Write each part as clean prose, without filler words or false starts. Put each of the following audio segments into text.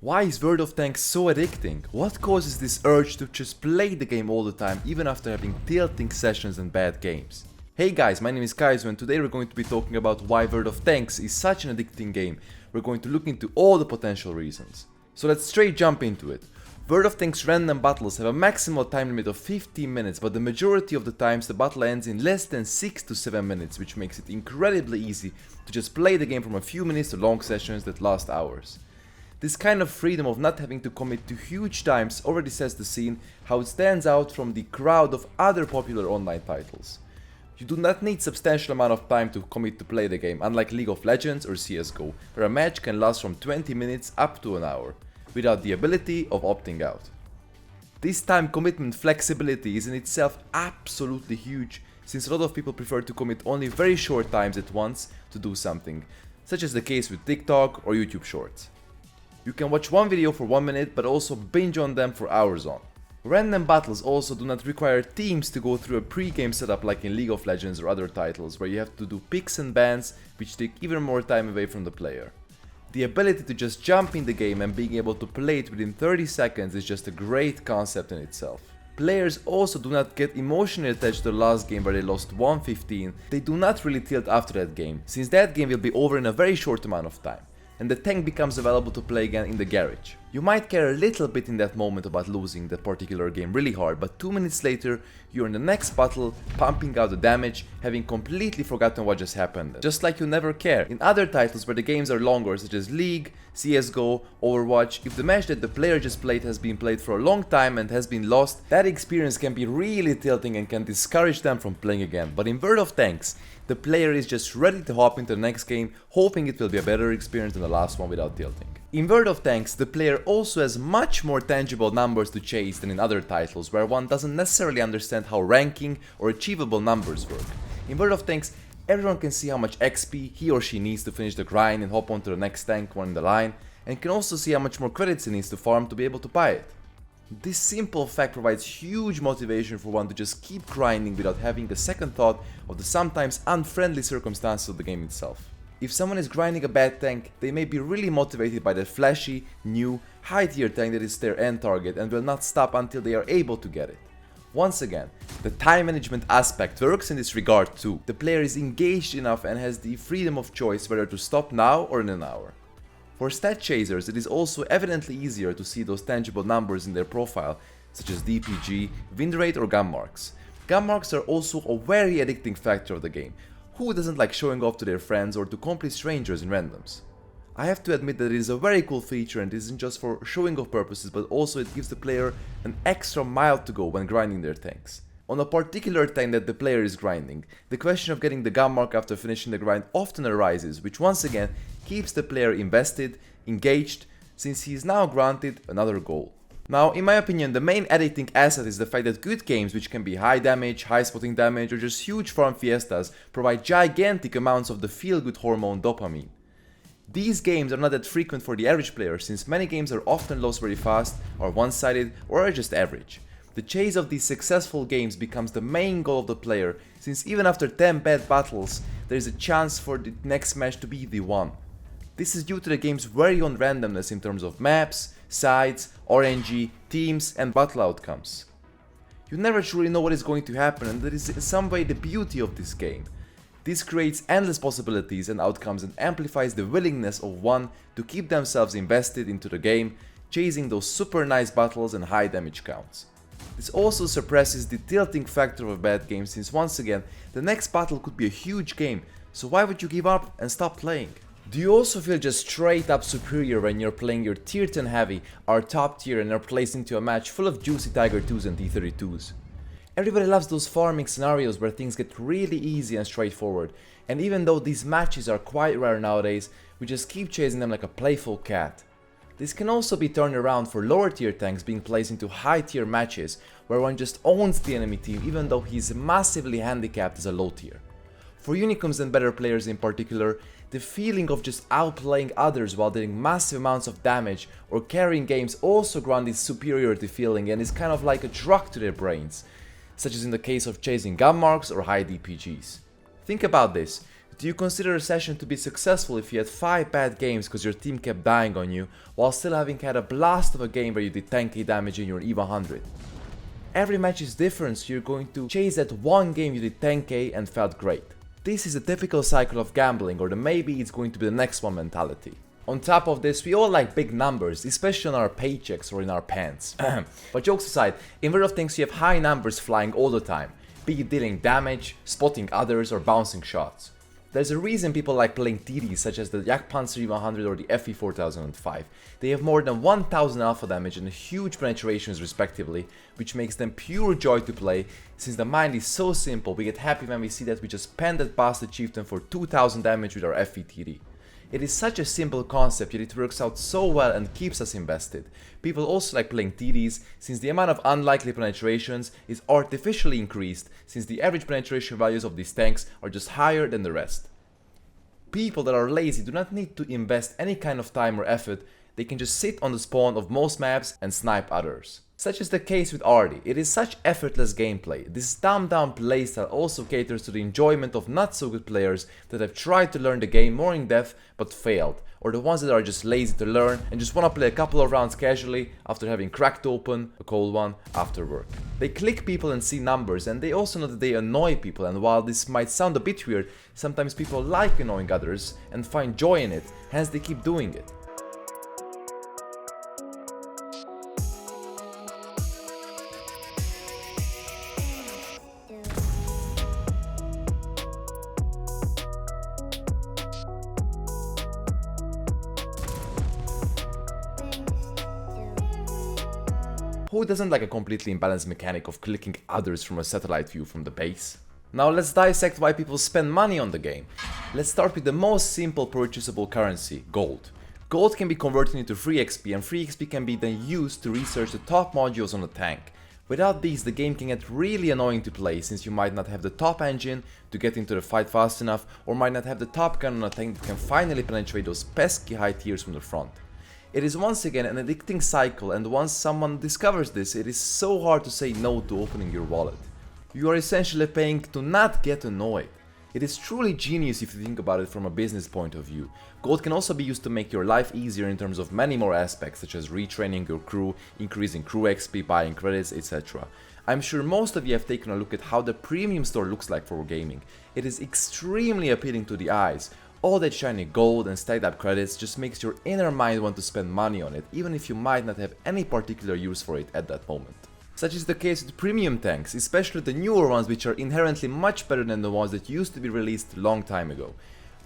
Why is World of Tanks so addicting? What causes this urge to just play the game all the time even after having tilting sessions and bad games? Hey guys, my name is Kajzoo and today we're going to be talking about why World of Tanks is such an addicting game. We're going to look into all the potential reasons. So let's straight jump into it. World of Tanks random battles have a maximal time limit of 15 minutes, but the majority of the times the battle ends in less than 6 to 7 minutes, which makes it incredibly easy to just play the game from a few minutes to long sessions that last hours. This kind of freedom of not having to commit to huge times already sets the scene how it stands out from the crowd of other popular online titles. You do not need substantial amount of time to commit to play the game, unlike League of Legends or CSGO, where a match can last from 20 minutes up to an hour, without the ability of opting out. This time commitment flexibility is in itself absolutely huge, since a lot of people prefer to commit only very short times at once to do something, such as the case with TikTok or YouTube Shorts. You can watch one video for 1 minute but also binge on them for hours on. Random battles also do not require teams to go through a pre-game setup like in League of Legends or other titles where you have to do picks and bans which take even more time away from the player. The ability to just jump in the game and being able to play it within 30 seconds is just a great concept in itself. Players also do not get emotionally attached to the last game where they lost 1-15. They do not really tilt after that game, since that game will be over in a very short amount of time, and the tank becomes available to play again in the garage. You might care a little bit in that moment about losing that particular game really hard, but 2 minutes later you're in the next battle, pumping out the damage, having completely forgotten what just happened, just like you never care. In other titles where the games are longer, such as League, CSGO, Overwatch, if the match that the player just played has been played for a long time and has been lost, that experience can be really tilting and can discourage them from playing again. But in World of Tanks, the player is just ready to hop into the next game, hoping it will be a better experience than the last one without tilting. In World of Tanks, the player also has much more tangible numbers to chase than in other titles, where one doesn't necessarily understand how ranking or achievable numbers work. In World of Tanks, everyone can see how much XP he or she needs to finish the grind and hop onto the next tank one in the line, and can also see how much more credits he needs to farm to be able to buy it. This simple fact provides huge motivation for one to just keep grinding without having a second thought of the sometimes unfriendly circumstances of the game itself. If someone is grinding a bad tank, they may be really motivated by that flashy, new, high tier tank that is their end target and will not stop until they are able to get it. Once again, the time management aspect works in this regard too. The player is engaged enough and has the freedom of choice whether to stop now or in an hour. For stat chasers, it is also evidently easier to see those tangible numbers in their profile, such as DPG, win rate or gun marks. Gun marks are also a very addicting factor of the game. Who doesn't like showing off to their friends or to complete strangers in randoms? I have to admit that it is a very cool feature and isn't just for showing off purposes, but also it gives the player an extra mile to go when grinding their tanks. On a particular tank that the player is grinding, the question of getting the gun mark after finishing the grind often arises, which once again keeps the player invested, engaged, since he is now granted another goal. Now, in my opinion, the main addicting asset is the fact that good games, which can be high damage, high spotting damage, or just huge farm fiestas, provide gigantic amounts of the feel-good hormone dopamine. These games are not that frequent for the average player, since many games are often lost very fast, are one-sided, or are just average. The chase of these successful games becomes the main goal of the player, since even after 10 bad battles, there is a chance for the next match to be the one. This is due to the game's very own randomness in terms of maps, sides, RNG, teams, and battle outcomes. You never truly know what is going to happen, and that is in some way the beauty of this game. This creates endless possibilities and outcomes and amplifies the willingness of one to keep themselves invested into the game, chasing those super nice battles and high damage counts. This also suppresses the tilting factor of a bad game, since once again, the next battle could be a huge game, so why would you give up and stop playing? Do you also feel just straight up superior when you're playing your tier 10 heavy or top tier and are placed into a match full of juicy Tiger 2s and T32s? Everybody loves those farming scenarios where things get really easy and straightforward, and even though these matches are quite rare nowadays, we just keep chasing them like a playful cat. This can also be turned around for lower tier tanks being placed into high tier matches where one just owns the enemy team even though he's massively handicapped as a low tier. For unicorns and better players in particular, the feeling of just outplaying others while dealing massive amounts of damage or carrying games also grant this superiority feeling and is kind of like a drug to their brains, such as in the case of chasing gun marks or high DPGs. Think about this. Do you consider a session to be successful if you had 5 bad games because your team kept dying on you, while still having had a blast of a game where you did 10k damage in your EVE 100? Every match is different, so you're going to chase that one game you did 10k and felt great. This is a typical cycle of gambling, or the maybe it's going to be the next one mentality. On top of this, we all like big numbers, especially on our paychecks or in our pants. But jokes aside, in World of Tanks you have high numbers flying all the time, be it dealing damage, spotting others, or bouncing shots. There's a reason people like playing TDs such as the Jagdpanzer E100 or the FE 4005. They have more than 1000 alpha damage and huge penetrations respectively, which makes them pure joy to play. Since the mind is so simple, we get happy when we see that we just penned that bastard chieftain for 2000 damage with our FE TD. It is such a simple concept, yet it works out so well and keeps us invested. People also like playing TDs, since the amount of unlikely penetrations is artificially increased, since the average penetration values of these tanks are just higher than the rest. People that are lazy do not need to invest any kind of time or effort, they can just sit on the spawn of most maps and snipe others. Such is the case with Ardy. It is such effortless gameplay. This dumbed down playstyle also caters to the enjoyment of not so good players that have tried to learn the game more in depth but failed, or the ones that are just lazy to learn and just wanna play a couple of rounds casually after having cracked open a cold one after work. They click people and see numbers, and they also know that they annoy people, and while this might sound a bit weird, sometimes people like annoying others and find joy in it, hence they keep doing it. Who doesn't like a completely imbalanced mechanic of clicking others from a satellite view from the base? Now let's dissect why people spend money on the game. Let's start with the most simple purchasable currency, gold. Gold can be converted into free XP, and free XP can be then used to research the top modules on the tank. Without these, the game can get really annoying to play, since you might not have the top engine to get into the fight fast enough, or might not have the top gun on a tank that can finally penetrate those pesky high tiers from the front. It is once again an addicting cycle, and once someone discovers this, it is so hard to say no to opening your wallet. You are essentially paying to not get annoyed. It is truly genius if you think about it from a business point of view. Gold can also be used to make your life easier in terms of many more aspects, such as retraining your crew, increasing crew XP, buying credits, etc. I'm sure most of you have taken a look at how the premium store looks like for Wargaming. It is extremely appealing to the eyes. All that shiny gold and stacked up credits just makes your inner mind want to spend money on it, even if you might not have any particular use for it at that moment. Such is the case with premium tanks, especially the newer ones, which are inherently much better than the ones that used to be released a long time ago.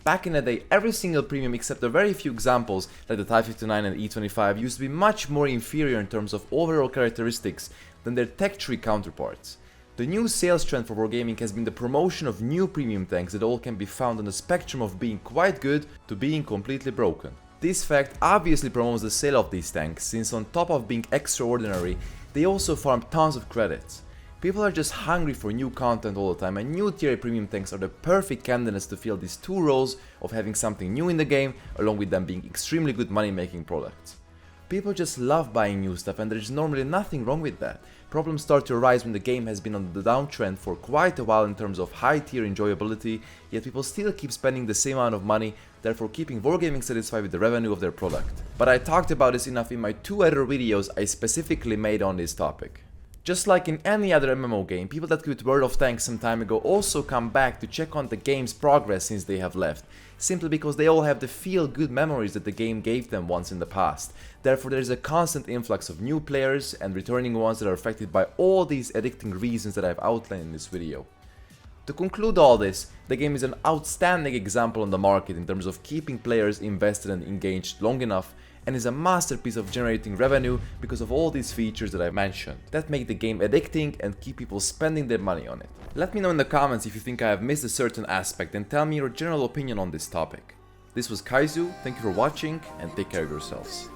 Back in the day, every single premium except a very few examples like the Type 59 and E25 used to be much more inferior in terms of overall characteristics than their tech tree counterparts. The new sales trend for Wargaming has been the promotion of new premium tanks that all can be found on the spectrum of being quite good to being completely broken. This fact obviously promotes the sale of these tanks, since on top of being extraordinary, they also farm tons of credits. People are just hungry for new content all the time, and new tier premium tanks are the perfect candidates to fill these two roles of having something new in the game, along with them being extremely good money making products. People just love buying new stuff, and there is normally nothing wrong with that. Problems start to arise when the game has been on the downtrend for quite a while in terms of high tier enjoyability, yet people still keep spending the same amount of money, therefore keeping Wargaming satisfied with the revenue of their product. But I talked about this enough in my 2 other videos I specifically made on this topic. Just like in any other MMO game, people that quit World of Tanks some time ago also come back to check on the game's progress since they have left, simply because they all have the feel-good memories that the game gave them once in the past. Therefore, there is a constant influx of new players and returning ones that are affected by all these addicting reasons that I've outlined in this video. To conclude all this, the game is an outstanding example on the market in terms of keeping players invested and engaged long enough, and is a masterpiece of generating revenue because of all these features that I mentioned that make the game addicting and keep people spending their money on it. Let me know in the comments if you think I have missed a certain aspect, and tell me your general opinion on this topic. This was Kajzoo, thank you for watching and take care of yourselves.